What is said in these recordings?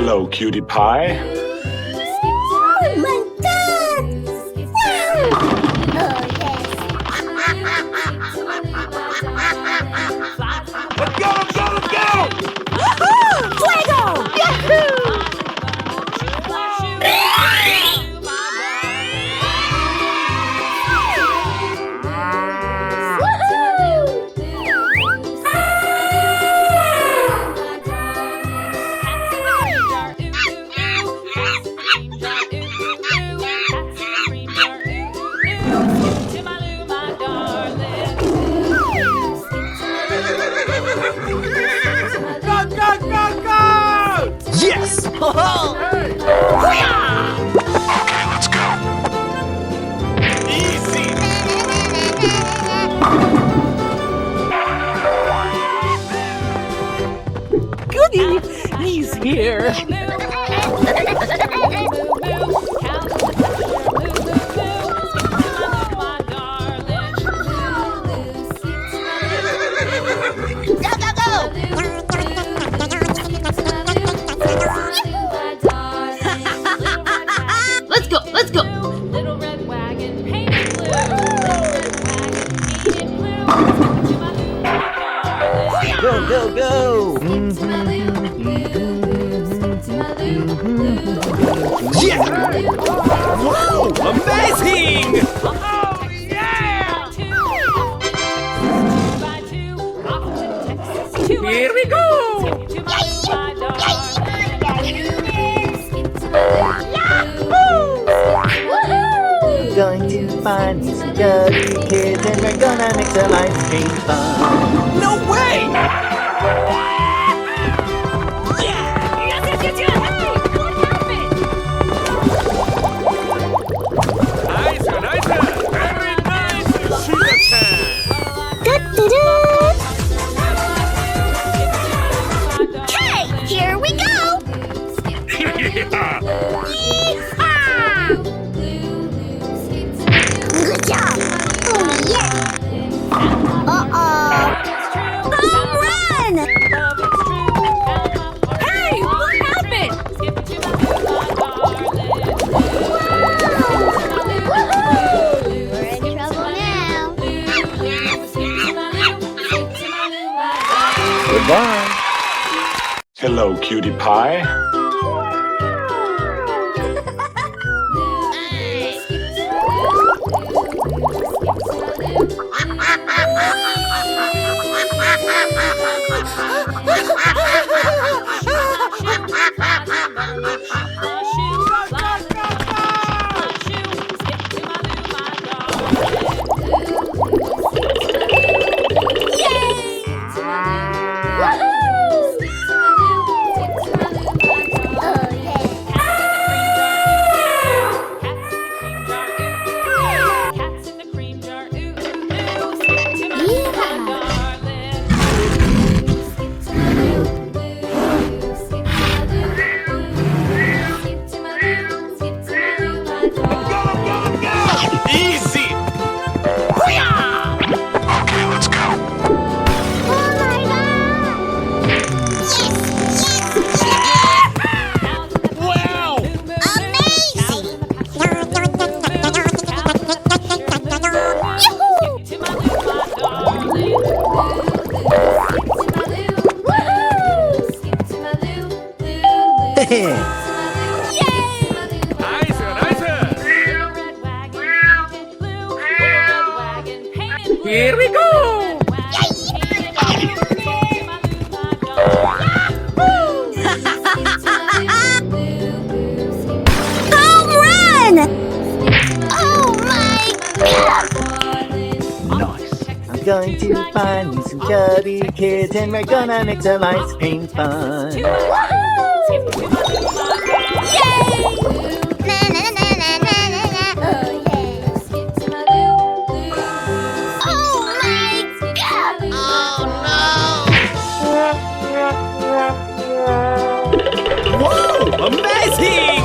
Hello, cutie pie. Oh my God! Wow! Let's go, let's go, let's go! Woohoo! Fuego! Yahoo! Yes! Okay, let's go. Easy! Goody! He's here! Let's go! Let's go! Little red wagon painted blue. Go, go, go! Yeah! Wow! Amazing! Oh, yeah! Here we go! Going to find me some dirty kids and we're gonna make some ice cream fun. No way! Nice, nice! Very nice! Sugar time! Hey! Here we go! Yeah! Yeehaw! Good job! Oh, yeah! Uh-oh! Home run! Hey! What happened? Woohoo! We're in trouble now. Goodbye. Hello, cutie pie. Easy! Okay, let's go. Oh my God! Yes! Wow! Amazing! Nice, nice! Here we go! Home run! Oh my God! Nice. I'm going to find me some chubby kids and we're gonna make some ice cream fun. Woohoo! Yay! Na na na na na na na. Oh yeah! Oh my God! Oh Wow! Amazing!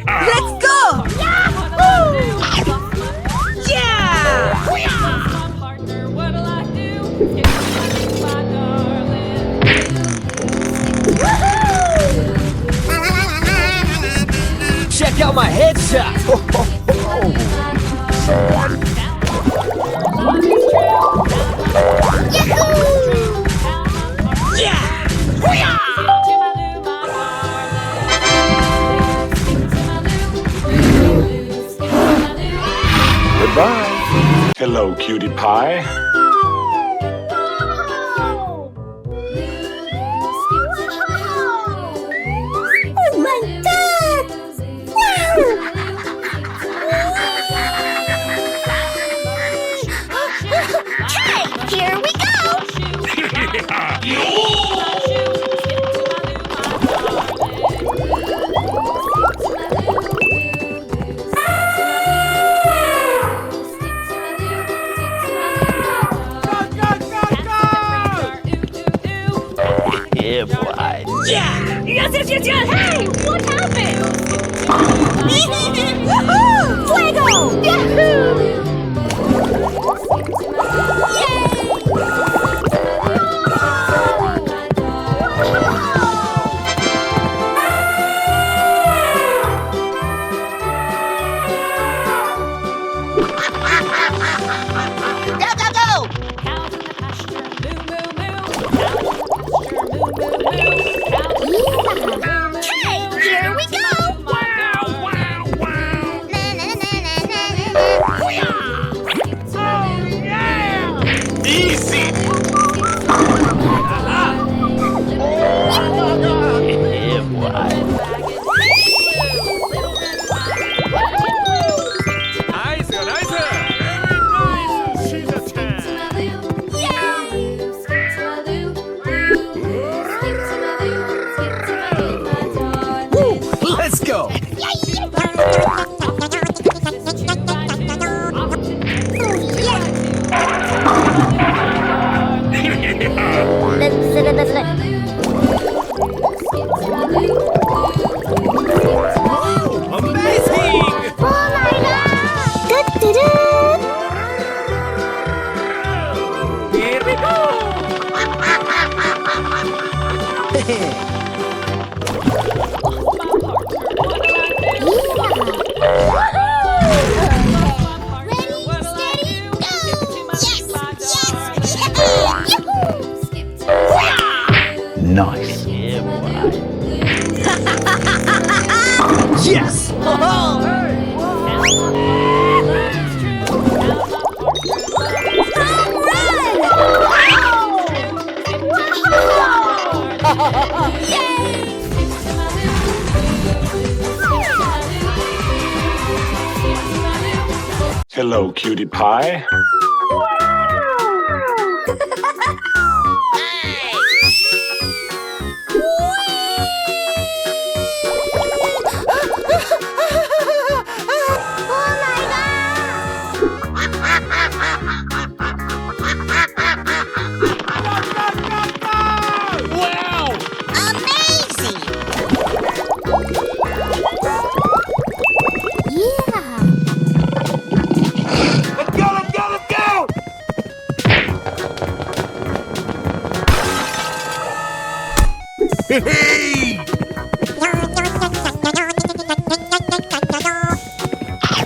Let's go! Yahoo! Yeah! My partner, what'll I do? Goodbye. Hello, cutie pie. Oh my god! Hey, here we go! Yeah, boy. Yes, yes, yes, yes! Hey, what happened? Woohoo! Fuego! Yahoo! Go, go, go! Cows in the pasture, moo, moo, moo. Cows in the pasture, moo, moo, moo. Cows in the pasture, moo, moo, Hey, here we go! Wow, wow, wow. Na, na, na, na, na, na, na. Easy. Yeah, boy. Nice, nice. Very nice. She's a 10. Let's go. Amazing. Oh my god! Du-du-du. Here we go. Nice. Yeah, boy. Yes. Hello, cutie pie. Wow. Amazing! Yeah! Let's go, let's go, let's go. Hey.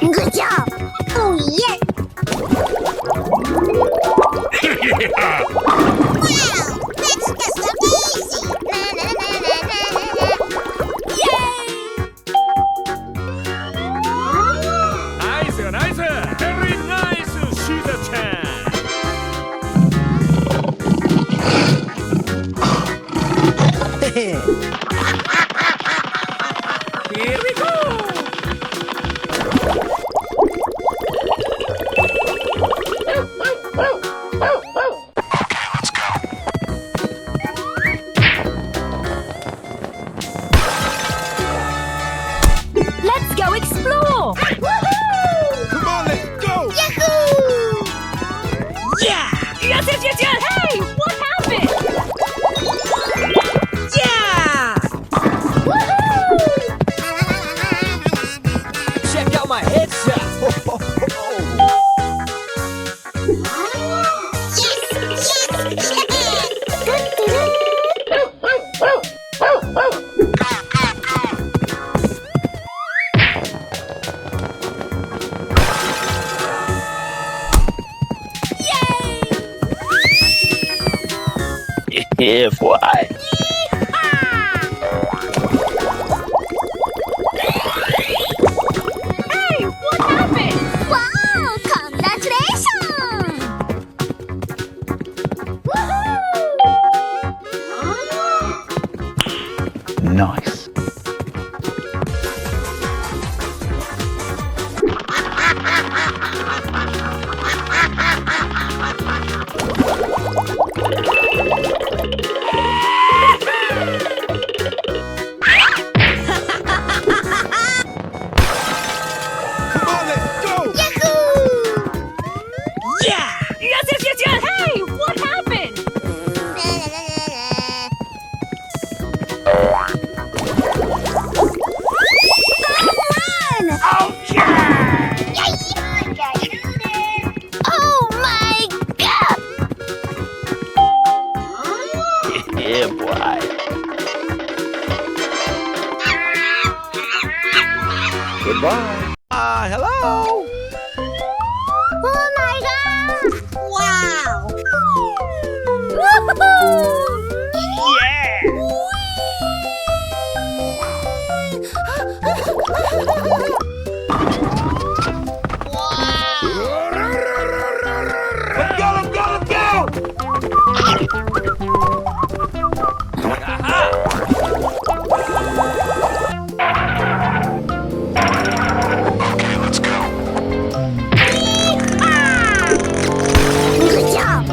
Good job! Oh yeah! Wow! That's just amazing! Na, na, na, na, na, na, na. Nice, nice. Very nice. She's a 10. Here we go. Let's go explore! Come on, let's go. Yahoo! Yes, yes, yes, yes! Hey, what happened? Yeah! Yeah, boy. Hey, what happened? Wow! Congratulations! Nice. Come on, let's go! Yes, yes, yes, yes. Hey, what happened? Oh my god! Yeah, boy. Goodbye. Hello! Oh my god! Wow! Woohoo! Let's go! Good job!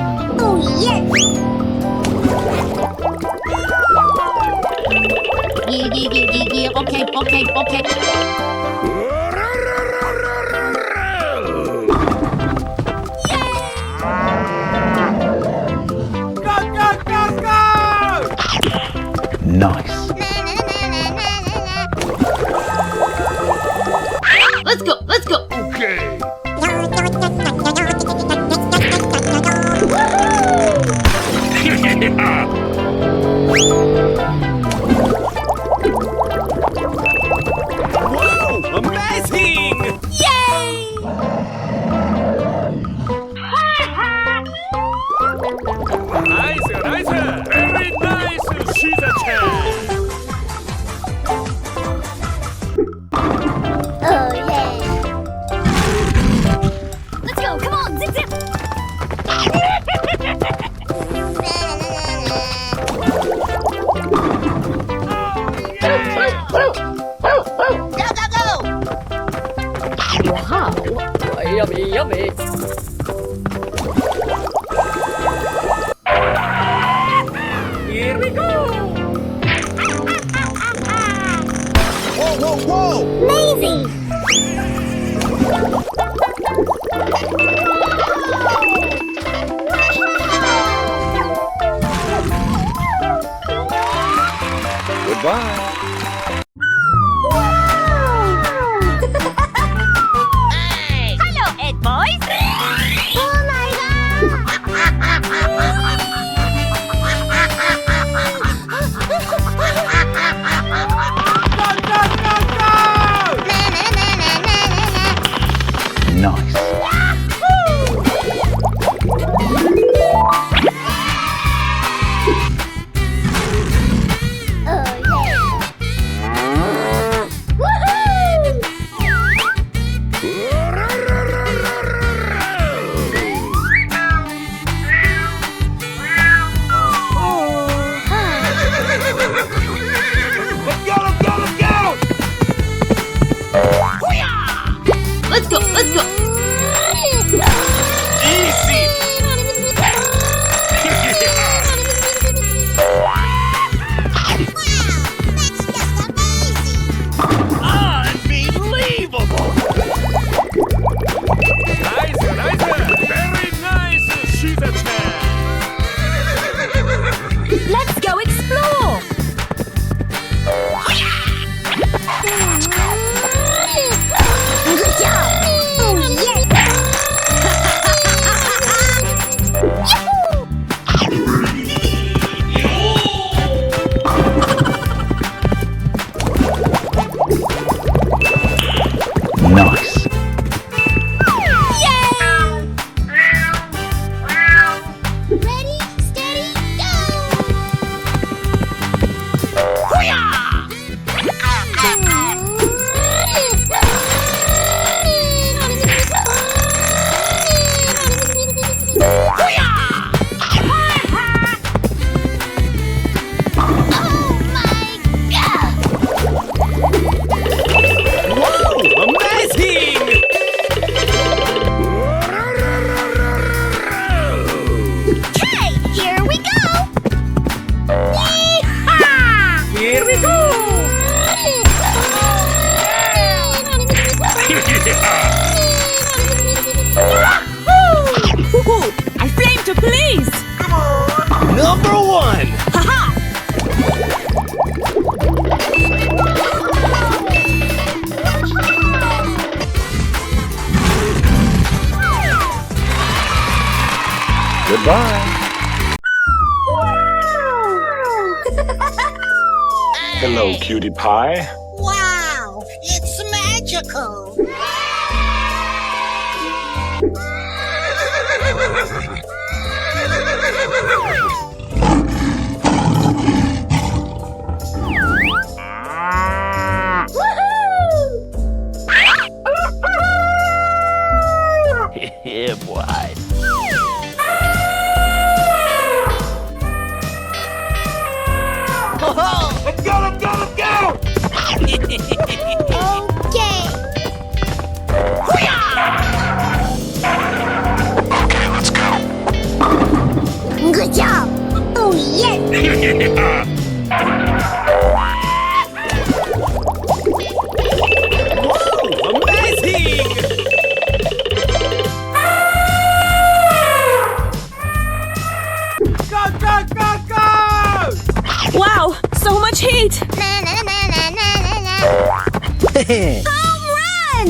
Oh yes! Yeah. Okay. Nice. Let's go. Okay. Wow! Amazing! Nice, nice! Very nice! She's a champ! Oh yeah! Let's go. Come on, zip zip. Wow. Yummy. Here we go! Whoa! Amazing! Goodbye. Hello, Ed boys. Oh my Nice. Let's go. Easy! Unbelievable! Nice! Very nice! She's a champ! Let's go explore. Good job! Oh yes! Nice. Goodbye. Hello, cutie pie. Wow, it's magical. Yeah, boy. Okay. Let's go. Good job. Oh, yes. Wow, so much heat! Na, na, na, na, na, na, na. Home run!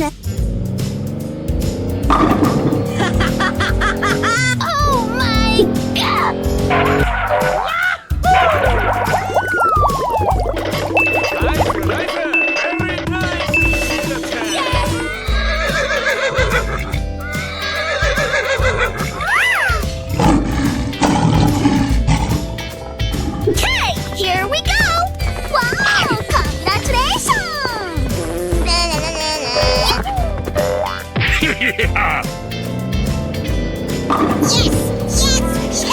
Oh my God! Very nice, Okay, here we go! Wow, congratulations! Na, na, na, na, na. Yeah. Yes, yes,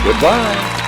Goodbye.